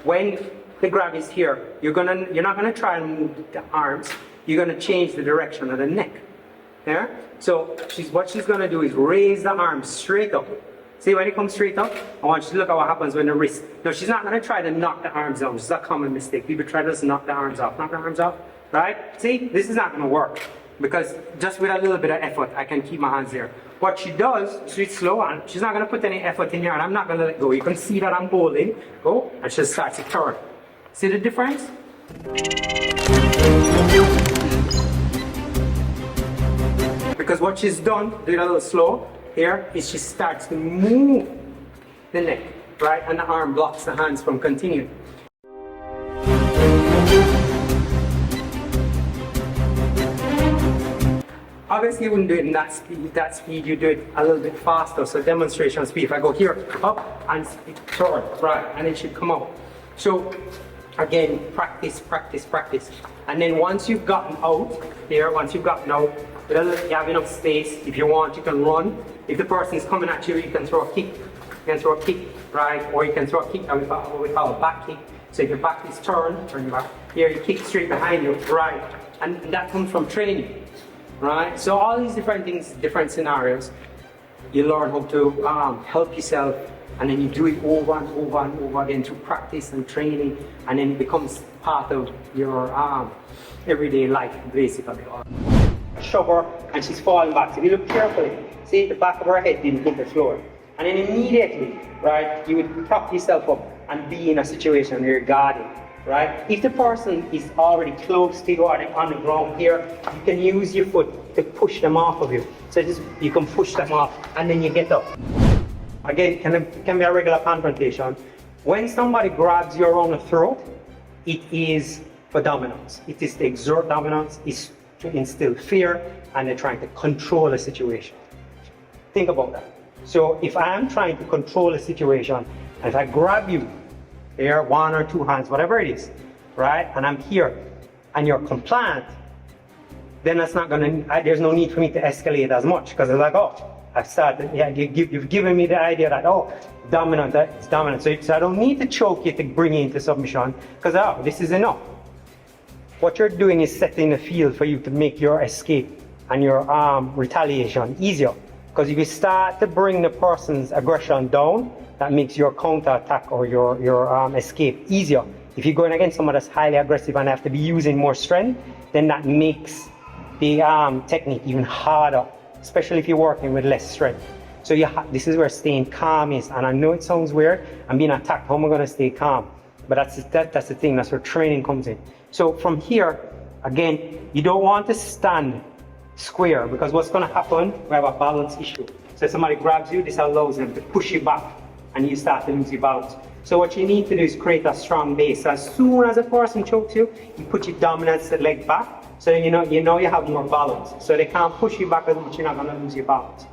when the grab is here, you're not gonna try and move the arms. You're gonna change the direction of the neck. Yeah? So what she's gonna do is raise the arms straight up. See, when it comes straight up, I want you to look at what happens when the wrist. No, she's not gonna try to knock the arms down. This is a common mistake. People try to just knock the arms off. Knock the arms off, right? See, this is not gonna work. Because just with a little bit of effort, I can keep my hands there. What she does, she's slow and she's not gonna put any effort in here, and I'm not gonna let go. You can see that I'm holding, go, and she starts to turn. See the difference? Because what she's done, do it a little slow, here, is she starts to move the neck, right? And the arm blocks the hands from continuing. Obviously you wouldn't do it in that speed, you do it a little bit faster. So demonstration speed, if I go here, up and turn, right, and it should come out. So again, practice, practice, practice. And then once you've gotten out here, once you've gotten out, you have enough space. If you want, you can run. If the person is coming at you, you can throw a kick. You can throw a kick, right? Or you can throw a kick that we call a back kick. So if your back is turned, turn your back. Here you kick straight behind you, right? And that comes from training. Right? So all these different things, different scenarios, you learn how to help yourself, and then you do it over and over and over again through practice and training, and then it becomes part of your everyday life, basically. Shove her, and she's falling back. So if you look carefully, see the back of her head didn't hit the floor. And then immediately, right, you would prop yourself up and be in a situation where you're guarding. Right? If the person is already close to you or on the ground here, you can use your foot to push them off of you. So you can push them off and then you get up. Again, it can be a regular confrontation. When somebody grabs you around the throat, it is for dominance. It is to exert dominance, it's to instill fear, and they're trying to control a situation. Think about that. So if I am trying to control a situation, and if I grab you, here, one or two hands, whatever it is, right? And I'm here, and you're compliant, then that's not gonna, there's no need for me to escalate as much, because it's like, oh, I've started, yeah, you've given me the idea that, oh, dominant, it's dominant. So I don't need to choke you to bring you into submission, because, oh, this is enough. What you're doing is setting the field for you to make your escape and your retaliation easier. Because if you start to bring the person's aggression down, that makes your counter-attack or your escape easier. If you're going against someone that's highly aggressive and have to be using more strength, then that makes the technique even harder, especially if you're working with less strength. So this is where staying calm is. And I know it sounds weird, I'm being attacked, how am I going to stay calm? But that's the thing, that's where training comes in. So from here, again, you don't want to stand square, because what's going to happen, we have a balance issue. So if somebody grabs you, this allows them to push you back, and you start to lose your balance. So what you need to do is create a strong base. So as soon as a person chokes you, you put your dominant leg back, so you know you have more balance. So they can't push you back as much, you're not going to lose your balance.